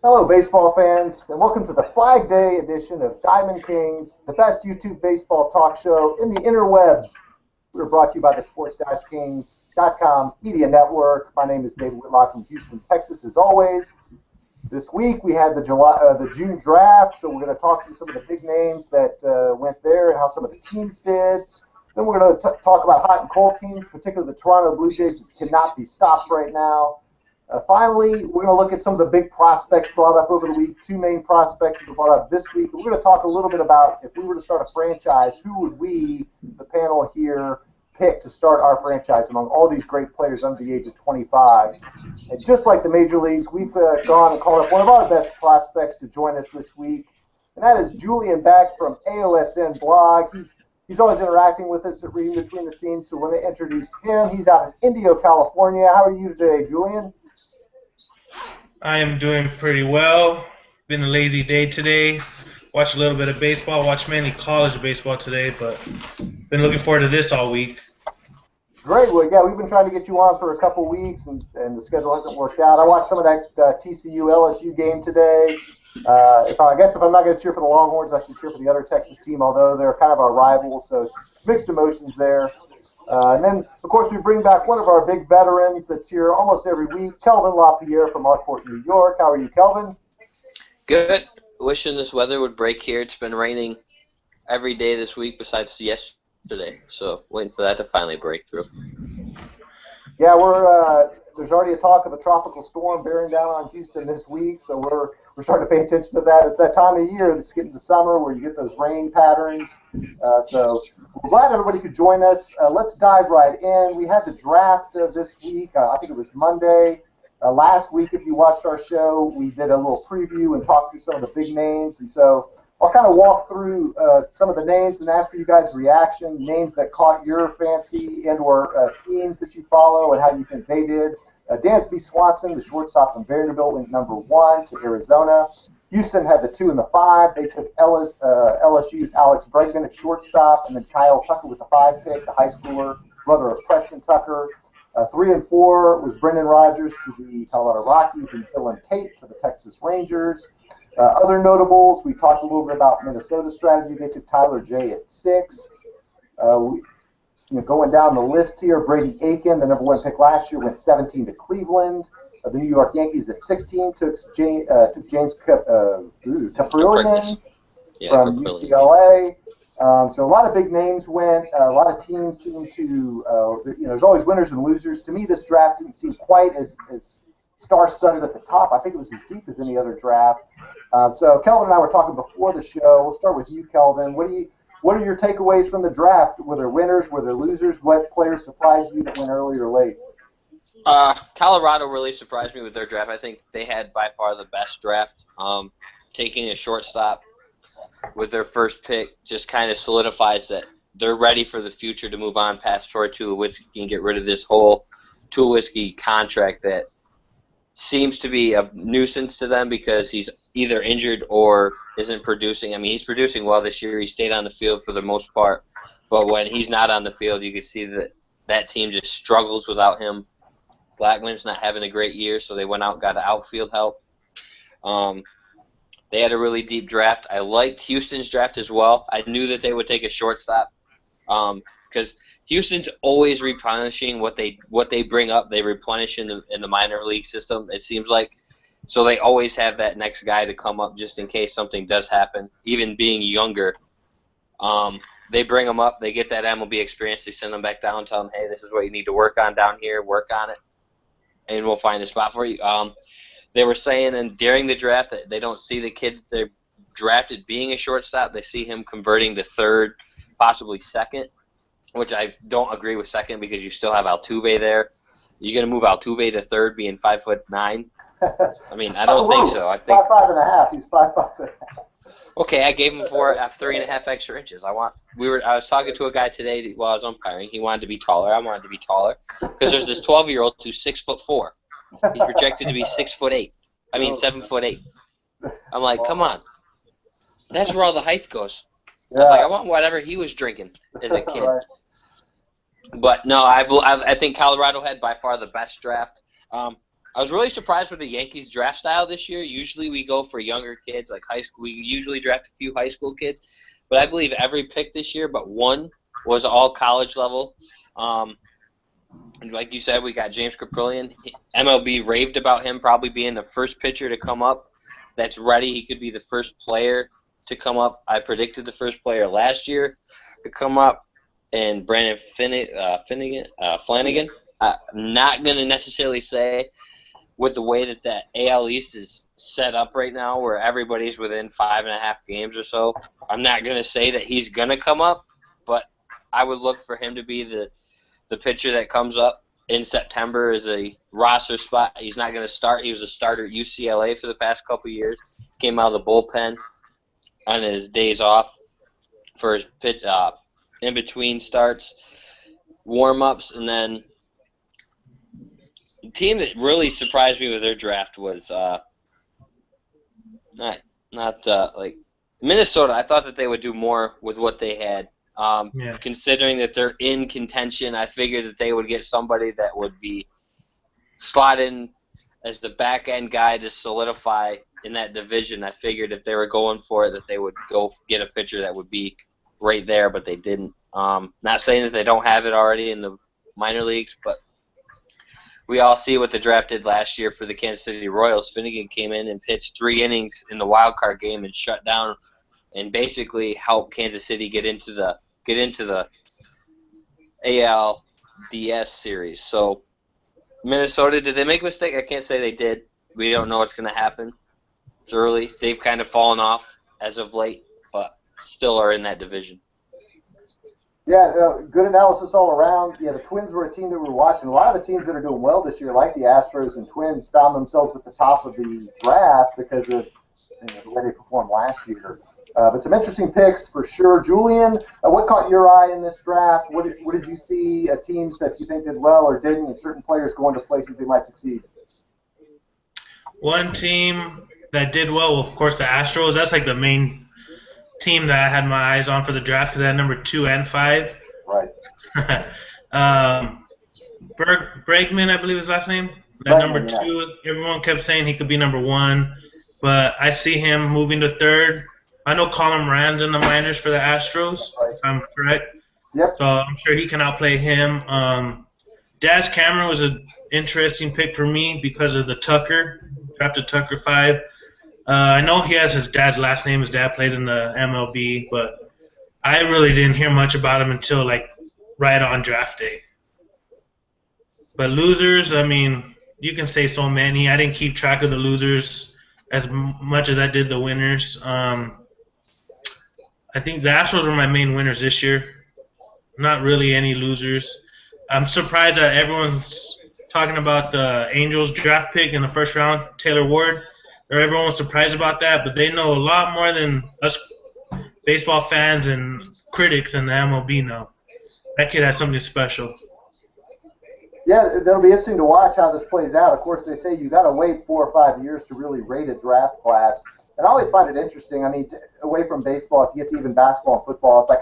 Hello, baseball fans, and welcome to the Flag Day edition of Diamond Kings, the best YouTube baseball talk show in the interwebs. We're brought to you by the sports-kings.com media network. My name is David Whitlock from Houston, Texas, as always. This week we had the June draft, so we're going to talk through some of the big names that went there and how some of the teams did. Then we're going to talk about hot and cold teams, particularly the Toronto Blue Jays, which cannot be stopped right now. Finally, we're going to look at some of the big prospects brought up over the week, two main prospects that were brought up this week. We're going to talk a little bit about if we were to start a franchise, who would we, the panel here, pick to start our franchise among all these great players under the age of 25. And just like the major leagues, we've gone and called up one of our best prospects to join us this week, and that is Julian Beck from AOSN Blog. He's always interacting with us at Reading Between the Seams, so when they introduced him, he's out in Indio, California. How are you today, Julian? I am doing pretty well. Been a lazy day today. Watched a little bit of baseball. Watched mainly college baseball today, but been looking forward to this all week. Great. Well, yeah, we've been trying to get you on for a couple weeks, and the schedule hasn't worked out. I watched some of that TCU-LSU game today. I guess if I'm not going to cheer for the Longhorns, I should cheer for the other Texas team, although they're kind of our rivals, so it's mixed emotions there. And then, of course, we bring back one of our big veterans that's here almost every week, Kelvin LaPierre from Rockport, New York. How are you, Kelvin? Good. Wishing this weather would break here. It's been raining every day this week besides yesterday, so waiting for that to finally break through. Yeah, there's already a talk of a tropical storm bearing down on Houston this week, so we're starting to pay attention to that. It's that time of year that's getting to summer where you get those rain patterns. So we're glad everybody could join us. Let's dive right in. We had the draft this week. I think it was Monday. Last week, if you watched our show, we did a little preview and talked through some of the big names. And so I'll kind of walk through some of the names and ask for you guys' reaction, names that caught your fancy and or teams that you follow and how you think they did. Dansby Swanson, the shortstop from Vanderbilt, went number 1 to Arizona. Houston had the 2 and the 5. They took LSU's Alex Bregman at shortstop, and then Kyle Tucker with the 5 pick, the high schooler, brother of Preston Tucker. 3 and 4 was Brendan Rodgers to the Colorado Rockies and Dylan Tate to the Texas Rangers. Other notables, we talked a little bit about Minnesota's strategy. They took Tyler J at 6. Going down the list here, Brady Aiken, the number 1 pick last year, went 17 to Cleveland. The New York Yankees at 16 took James Kaprielian from UCLA. So a lot of big names went. A lot of teams seem to, there's always winners and losers. To me, this draft didn't seem quite as star-studded at the top. I think it was as deep as any other draft. So Kelvin and I were talking before the show. We'll start with you, Kelvin. What are your takeaways from the draft? Were there winners? Were there losers? What players surprised you that went early or late? Colorado really surprised me with their draft. I think they had by far the best draft. Taking a shortstop with their first pick just kind of solidifies that they're ready for the future to move on past Troy Tulowitzki and get rid of this whole Tulowitzki contract that seems to be a nuisance to them because he's either injured or isn't producing. I mean, he's producing well this year. He stayed on the field for the most part. But when he's not on the field, you can see that team just struggles without him. Blackman's not having a great year, so they went out and got outfield help. They had a really deep draft. I liked Houston's draft as well. I knew that they would take a shortstop because Houston's always replenishing what they bring up. They replenish in the minor league system, it seems like. So they always have that next guy to come up just in case something does happen. Even being younger, they bring them up. They get that MLB experience. They send them back down, tell them, hey, this is what you need to work on down here. Work on it, and we'll find a spot for you. They were saying and during the draft that they don't see the kid they drafted being a shortstop. They see him converting to third, possibly second, which I don't agree with second because you still have Altuve there. You're going to move Altuve to third being 5'9"? I mean, I don't think so. I think 5'5.5". He's 5'5.5". Okay, I gave him 3.5 extra inches. I was talking to a guy today while I was umpiring. He wanted to be taller. I wanted to be taller because there's this 12-year-old who's 6'4". He's projected to be 6'8". I mean 7'8". I'm like, come on. That's where all the height goes. I was like, I want whatever he was drinking as a kid. Right. But no, I think Colorado had by far the best draft. I was really surprised with the Yankees draft style this year. Usually we go for younger kids, like high school. We usually draft a few high school kids, but I believe every pick this year but one was all college level. And like you said, we got James Caprillion. MLB raved about him probably being the first pitcher to come up that's ready. He could be the first player to come up. I predicted the first player last year to come up, and Brandon Flanagan. I'm not going to necessarily say with the way that AL East is set up right now where everybody's within 5.5 games or so, I'm not going to say that he's going to come up, but I would look for him to be the pitcher that comes up in September as a roster spot. He's not going to start. He was a starter at UCLA for the past couple of years. Came out of the bullpen on his days off for his pitch in between starts, warm-ups, and then the team that really surprised me with their draft was not like Minnesota. I thought that they would do more with what they had. Considering that they're in contention, I figured that they would get somebody that would be slotted in as the back-end guy to solidify in that division. I figured if they were going for it that they would go get a pitcher that would be right there, but they didn't. Not saying that they don't have it already in the minor leagues, but we all see what the draft did last year for the Kansas City Royals. Finnegan came in and pitched 3 innings in the wild card game and shut down and basically helped Kansas City get into the ALDS series. So Minnesota, did they make a mistake? I can't say they did. We don't know what's going to happen. It's early. They've kind of fallen off as of late, but still are in that division. Yeah, good analysis all around. Yeah, the Twins were a team that we were watching. A lot of the teams that are doing well this year, like the Astros and Twins, found themselves at the top of the draft because of the way they performed last year. But some interesting picks for sure. Julian, what caught your eye in this draft? What did you see teams that you think did well or didn't, and certain players going to places they might succeed? One team that did well, of course, the Astros. That's like the main team that I had my eyes on for the draft because they had number 2 and 5. Right. Bregman, I believe his last name. That number 2, everyone kept saying he could be number 1, but I see him moving to 3rd. I know Colin Moran's in the minors for the Astros, if I'm correct. Yep. So I'm sure he can outplay him. Daz Cameron was an interesting pick for me because of the Tucker. Drafted Tucker 5. I know he has his dad's last name. His dad played in the MLB, but I really didn't hear much about him until like right on draft day. But losers, I mean, you can say so many. I didn't keep track of the losers as much as I did the winners. I think the Astros were my main winners this year. Not really any losers. I'm surprised that everyone's talking about the Angels draft pick in the first round, Taylor Ward. Everyone was surprised about that, but they know a lot more than us baseball fans and critics in the MLB know. That kid has something special. Yeah, that'll be interesting to watch how this plays out. Of course, they say you got to wait 4 or 5 years to really rate a draft class. And I always find it interesting. I mean, away from baseball, if you get to even basketball and football, it's like,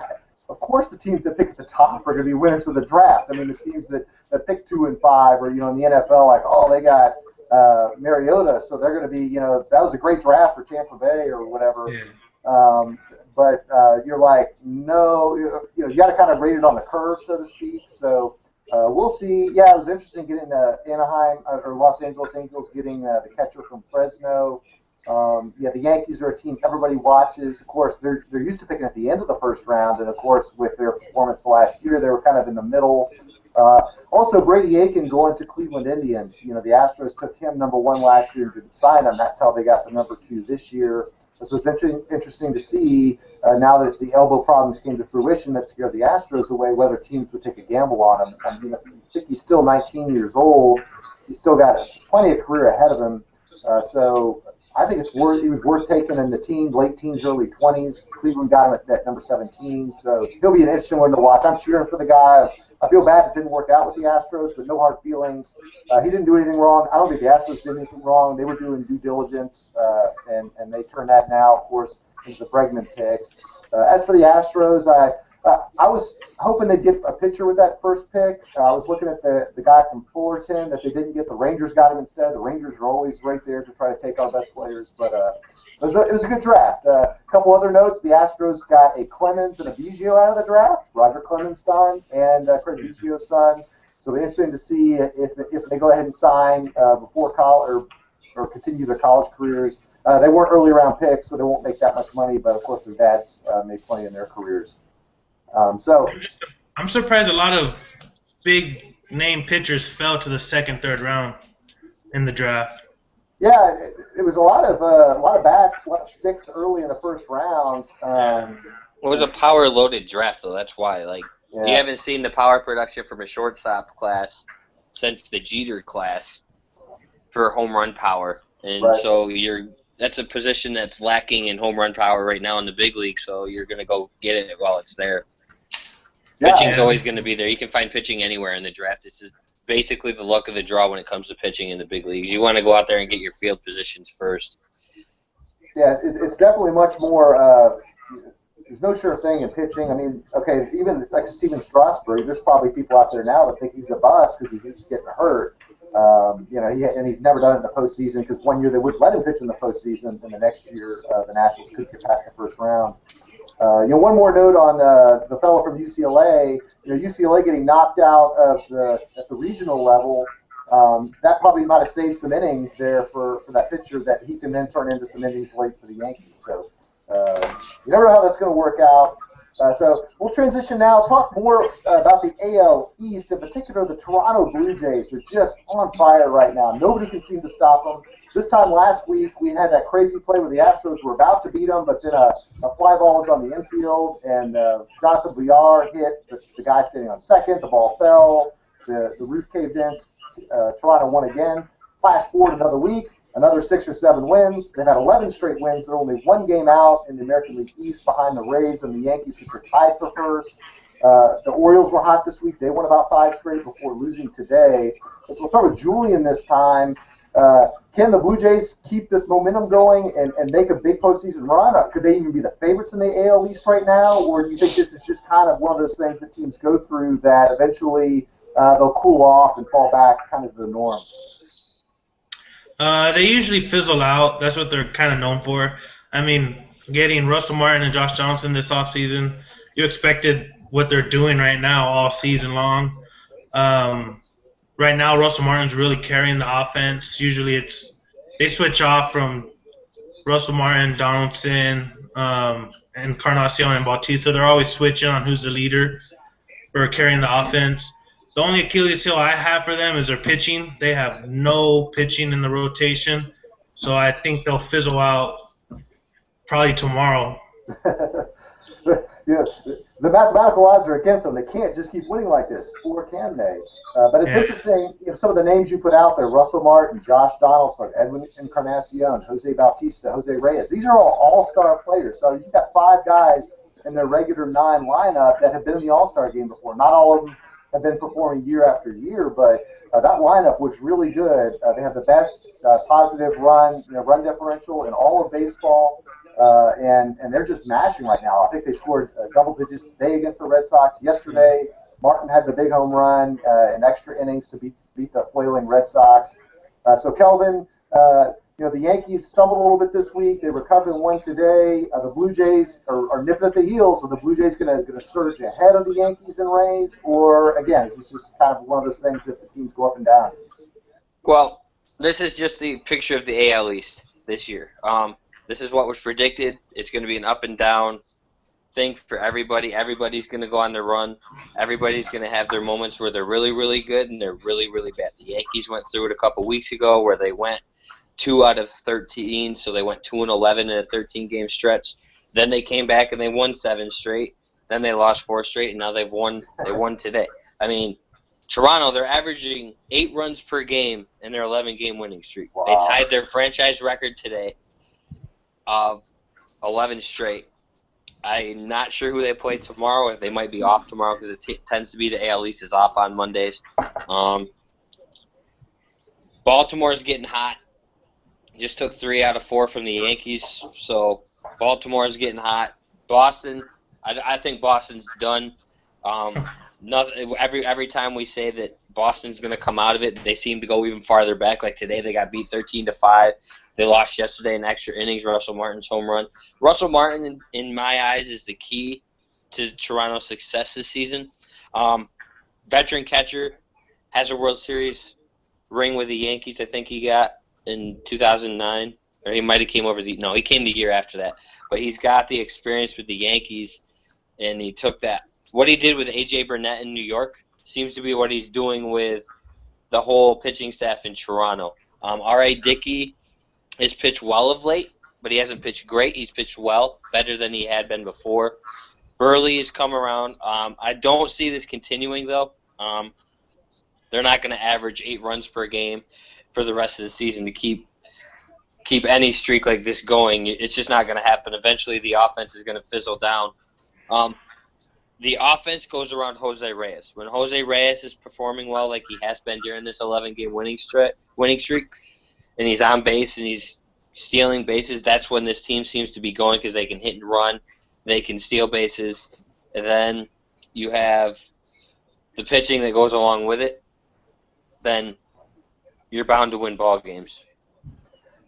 of course the teams that pick at the top are going to be winners of the draft. I mean, the teams that pick 2 and 5 or, in the NFL, like, oh, they got Mariota, so they're going to be, that was a great draft for Tampa Bay or whatever. Yeah. But you're like, no, you got to kind of rate it on the curve, so to speak. So we'll see. Yeah, it was interesting getting Anaheim or Los Angeles Angels getting the catcher from Fresno. The Yankees are a team everybody watches. Of course, they're used to picking at the end of the first round, and of course, with their performance last year, they were kind of in the middle. Also, Brady Aiken going to Cleveland Indians. The Astros took him number 1 last year and didn't sign him. That's how they got the number 2 this year. So it's interesting to see now that the elbow problems came to fruition that scared the Astros away, whether teams would take a gamble on him. I think he's still 19 years old. He's still got plenty of career ahead of him. So I think he was worth taking in the late teens, early 20s. Cleveland got him at number 17, so he'll be an interesting one to watch. I'm cheering for the guy. I feel bad it didn't work out with the Astros, but no hard feelings. He didn't do anything wrong. I don't think the Astros did anything wrong. They were doing due diligence, and they turned that now, of course, into the Bregman pick. As for the Astros, I was hoping they'd get a pitcher with that first pick. I was looking at the guy from Fullerton that they didn't get. The Rangers got him instead. The Rangers are always right there to try to take our best players. But it was a good draft. A couple other notes. The Astros got a Clemens and a Biggio out of the draft. Roger Clemens' son and Craig Biggio's son. So it'll be interesting to see if they go ahead and sign before college or continue their college careers. They weren't early round picks, so they won't make that much money. But of course, their dads made plenty in their careers. I'm surprised a lot of big name pitchers fell to the second, third round in the draft. Yeah, it was a lot of bats, a lot of sticks early in the first round. It was a power loaded draft though. That's why. Yeah. You haven't seen the power production from a shortstop class since the Jeter class for home run power, and Right. so that's a position that's lacking in home run power right now in the big league. So you're gonna go get it while it's there. Pitching's always going to be there. You can find pitching anywhere in the draft. It's basically the luck of the draw when it comes to pitching in the big leagues. You want to go out there and get your field positions first. Yeah, it's definitely much more. There's no sure thing in pitching. I mean, okay, even like Steven Strasburg, there's probably people out there now that think he's a bust because he keeps getting hurt. And he's never done it in the postseason because one year they wouldn't let him pitch in the postseason, and the next year the Nationals could get past the first round. One more note on the fellow from UCLA. UCLA getting knocked out at the regional level. That probably might have saved some innings there for that pitcher that he can then turn into some innings late for the Yankees. So you never know how that's going to work out. So we'll transition now. Talk more about the AL East, in particular the Toronto Blue Jays. Are just on fire right now. Nobody can seem to stop them. This time last week, we had that crazy play where the Astros were about to beat them, but then a fly ball was on the infield, and Jonathan Villar hit the guy standing on second. The ball fell. The roof caved in. Toronto won again. Flash forward another week, another 6 or 7 wins. They've had 11 straight wins. They're only one game out in the American League East behind the Rays and the Yankees, which are tied for first. The Orioles were hot this week. They won about 5 straight before losing today. So we'll start with Julian this time. Can the Blue Jays keep this momentum going and make a big postseason run? Could they even be the favorites in the AL East right now? Or do you think this is just kind of one of those things that teams go through that eventually they'll cool off and fall back kind of to the norm? They usually fizzle out. That's what they're kind of known for. I mean, getting Russell Martin and Josh Johnson this offseason, you expected what they're doing right now all season long. Right now, Russell Martin's really carrying the offense. Usually they switch off from Russell Martin, Donaldson, Encarnacion, and Bautista. They're always switching on who's the leader for carrying the offense. The only Achilles heel I have for them is their pitching. They have no pitching in the rotation, so I think they'll fizzle out probably tomorrow. The mathematical odds are against them. They can't just keep winning like this, or can they? But it's interesting, some of the names you put out there, Russell Martin, Josh Donaldson, Edwin Encarnacion, Jose Bautista, Jose Reyes. These are all all-star players. So you've got 5 guys in their regular 9 lineup that have been in the all-star game before. Not all of them have been performing year after year, but that lineup was really good. They have the best positive run differential in all of baseball. And they're just mashing right now. I think they scored double digits today against the Red Sox. Yesterday, Martin had the big home run in extra innings to beat the flailing Red Sox. So Kelvin, the Yankees stumbled a little bit this week. They recovered and won today. The Blue Jays are nipping at the heels. Are the Blue Jays going to surge ahead of the Yankees and Rays? Or, again, is this just kind of one of those things that the teams go up and down? Well, this is just the picture of the AL East this year. This is what was predicted. It's going to be an up and down thing for everybody. Everybody's going to go on their run. Everybody's going to have their moments where they're really, really good and they're really, really bad. The Yankees went through it a couple weeks ago where they went 2 out of 13, so they went 2-11 in a 13-game stretch. Then they came back and they won 7 straight. Then they lost 4 straight, and now they won today. I mean, Toronto, they're averaging 8 runs per game in their 11-game winning streak. Wow. They tied their franchise record today of 11 straight. I'm not sure who they play tomorrow, if they might be off tomorrow because it tends to be the AL East is off on Mondays. Baltimore's getting hot. Just took 3 out of 4 from the Yankees, so Baltimore's getting hot. Boston, I think Boston's done. Nothing. Every time we say that Boston's going to come out of it, they seem to go even farther back. Like today, they got beat 13-5. They lost yesterday in extra innings. Russell Martin's home run. Russell Martin, in my eyes, is the key to Toronto's success this season. Veteran catcher, has a World Series ring with the Yankees. I think he got in 2009, or he might have came over he came the year after that. But he's got the experience with the Yankees, and he took that. What he did with A.J. Burnett in New York seems to be what he's doing with the whole pitching staff in Toronto. R.A. Dickey has pitched well of late, but he hasn't pitched great. He's pitched well, better than he had been before. Burley has come around. I don't see this continuing, though. They're not going to average 8 runs per game for the rest of the season to keep any streak like this going. It's just not going to happen. Eventually, the offense is going to fizzle down. The offense goes around Jose Reyes. When Jose Reyes is performing well, like he has been during this 11-game winning streak, and he's on base and he's stealing bases, that's when this team seems to be going because they can hit and run, they can steal bases, and then you have the pitching that goes along with it. Then you're bound to win ball games.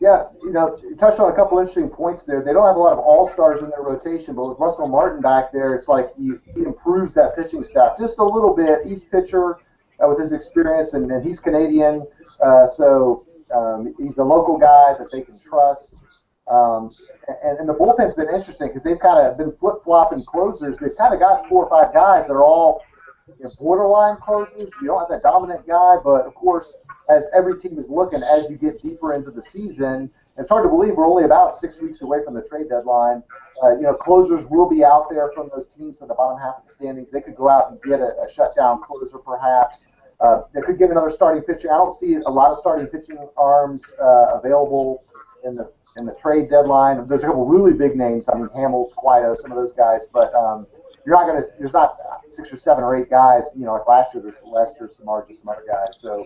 Yeah, you touched on a couple interesting points there. They don't have a lot of all-stars in their rotation, but with Russell Martin back there, it's like he improves that pitching staff just a little bit. Each pitcher with his experience, and he's Canadian, so he's a local guy that they can trust. And the bullpen's been interesting because they've kind of been flip-flopping closers. They've kind of got 4 or 5 guys that are all borderline closers. You don't have that dominant guy, but of course, as every team is looking as you get deeper into the season, it's hard to believe we're only about 6 weeks away from the trade deadline. Closers will be out there from those teams in the bottom half of the standings. They could go out and get a shutdown closer, perhaps. They could get another starting pitcher. I don't see a lot of starting pitching arms available in the trade deadline. There's a couple really big names. I mean, Hamels, Cueto, some of those guys, but there's not 6 or 7 or 8 guys, like last year. There's Lester, Samardzija, some other guys. So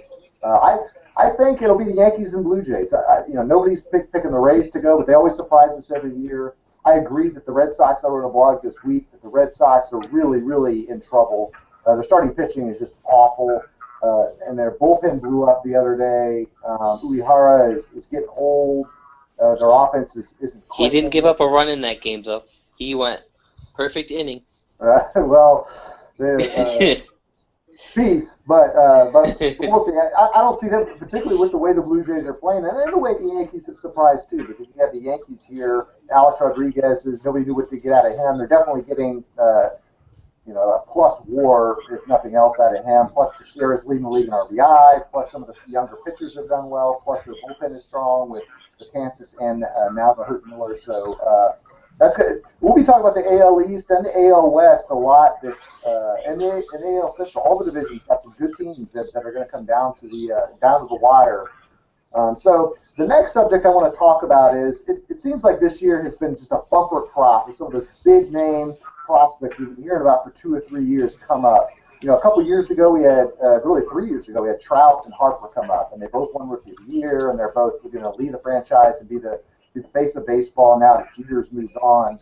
I think it'll be the Yankees and Blue Jays. Nobody's picking the Rays to go, but they always surprise us every year. I agree that the Red Sox, I wrote a blog this week, that the Red Sox are really, really in trouble. Their starting pitching is just awful, and their bullpen blew up the other day. Uehara is getting old. Their offense isn't. He didn't give up a run in that game, though. He went perfect inning. Well, peace, but we'll see. I don't see them, particularly with the way the Blue Jays are playing, and the way the Yankees have surprised too. Because you have the Yankees here, Alex Rodriguez, nobody knew what to get out of him. They're definitely getting, a plus WAR, if nothing else, out of him. Plus Teixeira's leading the league in RBI. Plus some of the younger pitchers have done well. Plus their bullpen is strong with Kansas and now the Hurt Miller. So. That's good. We'll be talking about the AL East and the AL West a lot. And the AL Central, all the divisions got some good teams that are going to come down to the wire. So the next subject I want to talk about is it seems like this year has been just a bumper crop with some of those big name prospects we've been hearing about for 2 or 3 years come up. A couple years ago we had, really 3 years ago, we had Trout and Harper come up, and they both won Rookie of the Year, and they're both going to lead the franchise and be the face of baseball now that Jeter's moved on.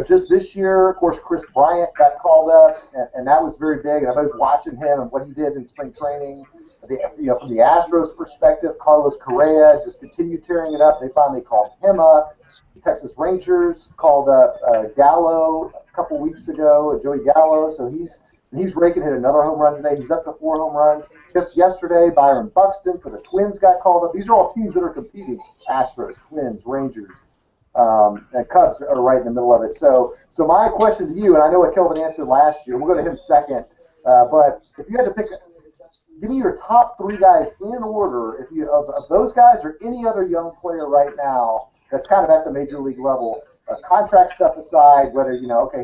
Just this year, of course, Chris Bryant got called up, and that was very big. And I was watching him and what he did in spring training. From the Astros' perspective, Carlos Correa just continued tearing it up. They finally called him up. The Texas Rangers called up Gallo a couple weeks ago, Joey Gallo. So he's raking, hit another home run today. He's up to 4 home runs. Just yesterday, Byron Buxton for the Twins got called up. These are all teams that are competing. Astros, Twins, Rangers, and Cubs are right in the middle of it. So my question to you, and I know what Kelvin answered last year. We'll go to him second. But if you had to pick, give me your top 3 guys in order. If you of those guys or any other young player right now that's kind of at the major league level. Contract stuff aside, whether,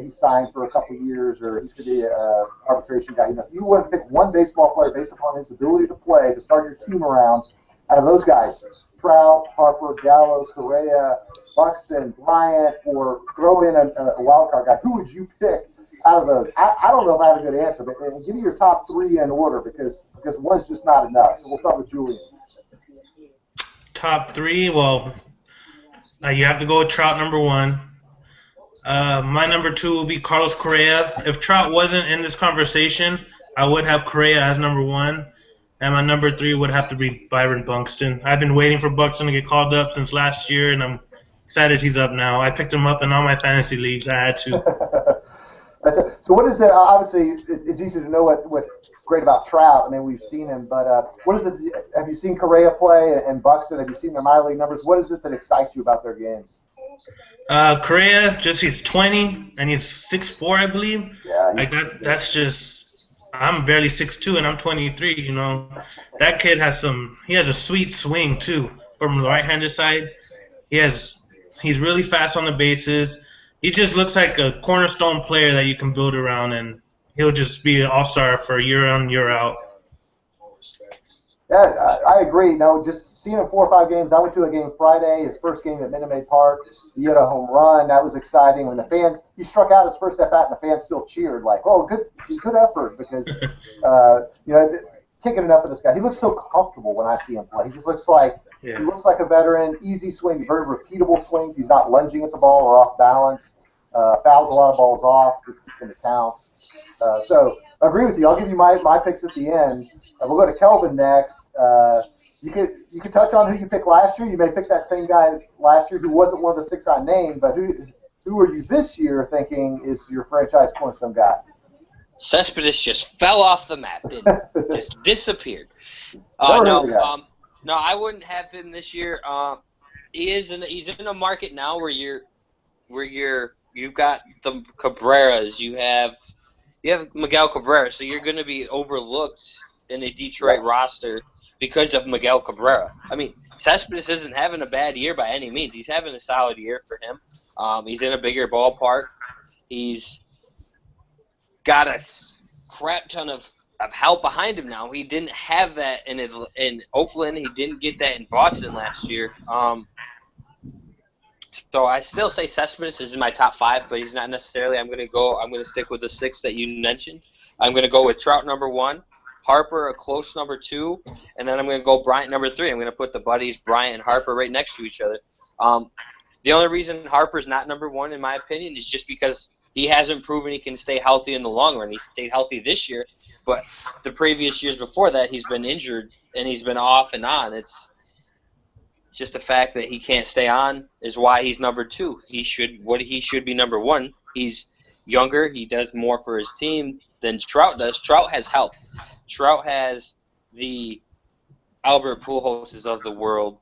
he's signed for a couple of years or he's going to be an arbitration guy. If you want to pick one baseball player based upon his ability to play, to start your team around, out of those guys, Trout, Harper, Gallo, Correa, Buxton, Bryant, or throw in a wild card guy, who would you pick out of those? I don't know if I have a good answer, but give me your top 3 in order because one's just not enough. So we'll start with Julian. Top 3, well, you have to go with Trout number 1. My number 2 will be Carlos Correa. If Trout wasn't in this conversation, I would have Correa as number 1. And my number 3 would have to be Byron Buxton. I've been waiting for Buxton to get called up since last year, and I'm excited he's up now. I picked him up in all my fantasy leagues. I had to. So what is it? Obviously, it's easy to know what's great about Trout. I mean, we've seen him, but what is it? Have you seen Correa play and Buxton? Have you seen their minor league numbers? What is it that excites you about their games? Correa, he's 20 and he's 6'4", I believe. Yeah. That's just. I'm barely 6'2" and I'm 23. You know, that kid has he has a sweet swing too from the right-handed side. He's really fast on the bases. He just looks like a cornerstone player that you can build around, and he'll just be an all-star for year in, year out. Yeah, I agree. No, just seeing him 4 or 5 games. I went to a game Friday, his first game at Minute Maid Park. He had a home run. That was exciting. When he struck out his first at bat, and the fans still cheered like, "Oh, good effort!" Because can't get enough of this guy. He looks so comfortable when I see him play. He just looks like He looks like a veteran. Easy swing, very repeatable swings. He's not lunging at the ball or off balance. Fouls a lot of balls off, just keeping the counts. So I agree with you. I'll give you my picks at the end. We'll go to Kelvin next. You could touch on who you picked last year. You may pick that same guy last year who wasn't one of the 6 I named, but who are you this year thinking is your franchise cornerstone guy? Cespedes just fell off the map, didn't he? Just disappeared. No, I wouldn't have him this year. He's in a market now where you've got the Cabreras, you have Miguel Cabrera, so you're going to be overlooked in a Detroit roster because of Miguel Cabrera. I mean, Cespedes isn't having a bad year by any means. He's having a solid year for him. He's in a bigger ballpark. He's got a crap ton of help behind him now. He didn't have that in Oakland. He didn't get that in Boston last year. So I still say Cespedes is in my top 5, but he's not necessarily. I'm going to stick with the 6 that you mentioned. I'm going to go with Trout number 1, Harper a close number 2, and then I'm going to go Bryant number 3. I'm going to put the buddies Bryant and Harper right next to each other. The only reason Harper's not number 1, in my opinion, is just because he hasn't proven he can stay healthy in the long run. He stayed healthy this year, but the previous years before that, he's been injured and he's been off and on. It's just the fact that he can't stay on is why he's number 2. He should be number 1. He's younger. He does more for his team than Trout does. Trout has help. Trout has the Albert Pujolses of the world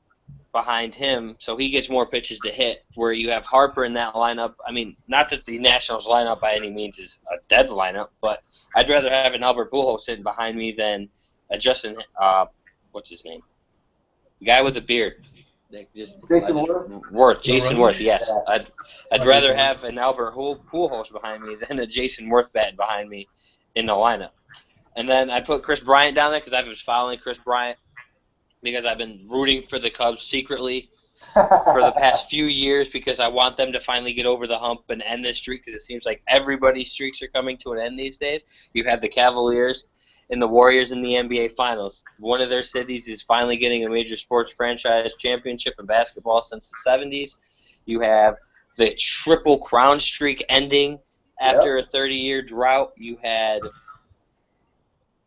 behind him, so he gets more pitches to hit, where you have Harper in that lineup. I mean, not that the Nationals lineup by any means is a dead lineup, but I'd rather have an Albert Pujols sitting behind me than a Justin, what's his name? The guy with the beard. Jason Worth? Jason Worth, yes. I'd rather have an Albert Pujols behind me than a Jason Worth bat behind me in the lineup. And then I put Chris Bryant down there because I was following Chris Bryant because I've been rooting for the Cubs secretly for the past few years because I want them to finally get over the hump and end this streak because it seems like everybody's streaks are coming to an end these days. You have the Cavaliers and the Warriors in the NBA Finals. One of their cities is finally getting a major sports franchise championship in basketball since the 70s. You have the Triple Crown streak ending after a 30-year drought. You had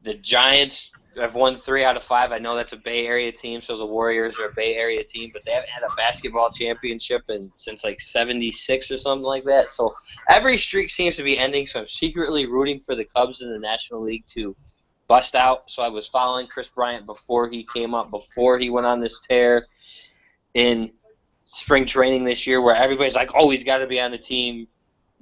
the Giants have won 3 out of 5. I know that's a Bay Area team, so the Warriors are a Bay Area team, but they haven't had a basketball championship since like 76 or something like that. So every streak seems to be ending, so I'm secretly rooting for the Cubs in the National League to bust out. So I was following Chris Bryant before he came up, before he went on this tear in spring training this year where everybody's like, oh, he's got to be on the team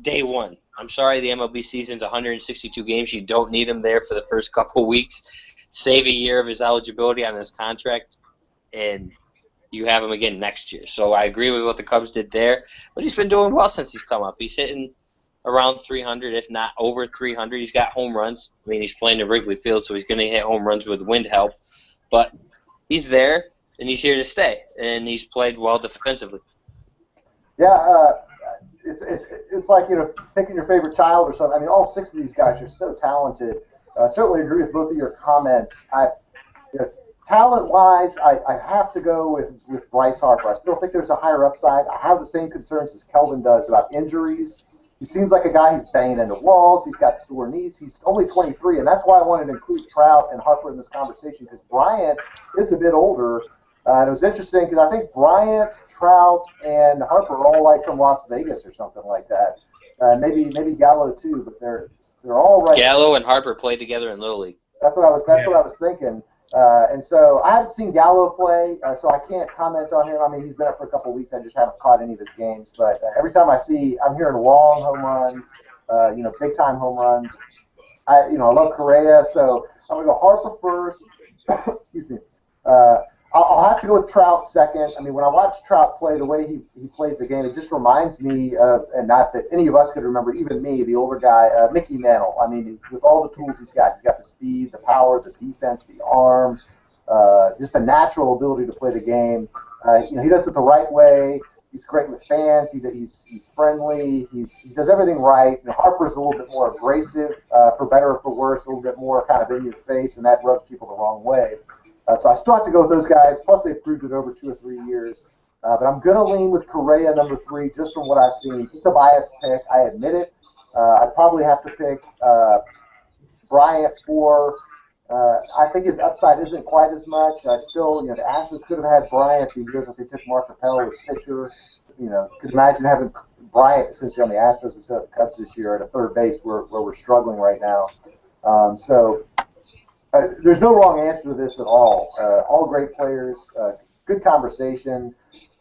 day one. I'm sorry, the MLB season's 162 games. You don't need him there for the first couple weeks. Save a year of his eligibility on his contract, and you have him again next year. So I agree with what the Cubs did there. But he's been doing well since he's come up. He's hitting around 300, if not over 300. He's got home runs. I mean, he's playing at Wrigley Field, so he's going to hit home runs with wind help. But he's there, and he's here to stay, and he's played well defensively. Yeah, it's like, picking your favorite child or something. I mean, all 6 of these guys are so talented. Certainly agree with both of your comments. talent-wise, I have to go with Bryce Harper. I still think there's a higher upside. I have the same concerns as Kelvin does about injuries. He seems like a guy who's banging into walls. He's got sore knees. He's only 23, and that's why I wanted to include Trout and Harper in this conversation, because Bryant is a bit older. And it was interesting because I think Bryant, Trout, and Harper are all like from Las Vegas or something like that. Maybe Gallo too, but they're all right. Gallo and Harper played together in Little League. That's what I was thinking. And so I haven't seen Gallo play, so I can't comment on him. I mean, he's been up for a couple of weeks. I just haven't caught any of his games. But every time I'm hearing long home runs, big time home runs. I love Correa, so I'm gonna go Harper first. Excuse me. I'll have to go with Trout second. I mean, when I watch Trout play, the way he plays the game, it just reminds me of, and not that any of us could remember, even me, the older guy, Mickey Mantle. I mean, with all the tools he's got the speed, the power, the defense, the arm, just a natural ability to play the game. He does it the right way. He's great with fans. He's friendly. He does everything right. Harper's a little bit more abrasive, for better or for worse, a little bit more kind of in your face, and that rubs people the wrong way. So I still have to go with those guys. Plus, they've proved it over 2 or 3 years. But I'm going to lean with Correa, number 3, just from what I've seen. It's a biased pick. I admit it. I'd probably have to pick Bryant 4. I think his upside isn't quite as much. The Astros could have had Bryant the years if they took Mark Capella as pitcher. Could imagine having Bryant essentially on the Astros instead of the Cubs this year at a third base where we're struggling right now. There's no wrong answer to this at all. All great players, good conversation.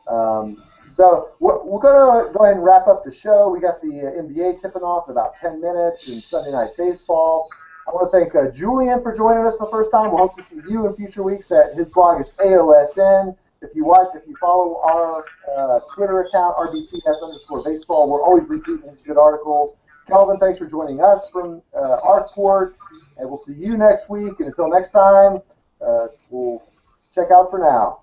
So we're going to go ahead and wrap up the show. We got the NBA tipping off in about 10 minutes and Sunday Night Baseball. I want to thank Julian for joining us the first time. We'll hope to see you in future weeks. His blog is AOSN. If you follow our Twitter account, RBCS_baseball, we're always retweeting his good articles. Kelvin, thanks for joining us from our court. And we'll see you next week. And until next time, we'll check out for now.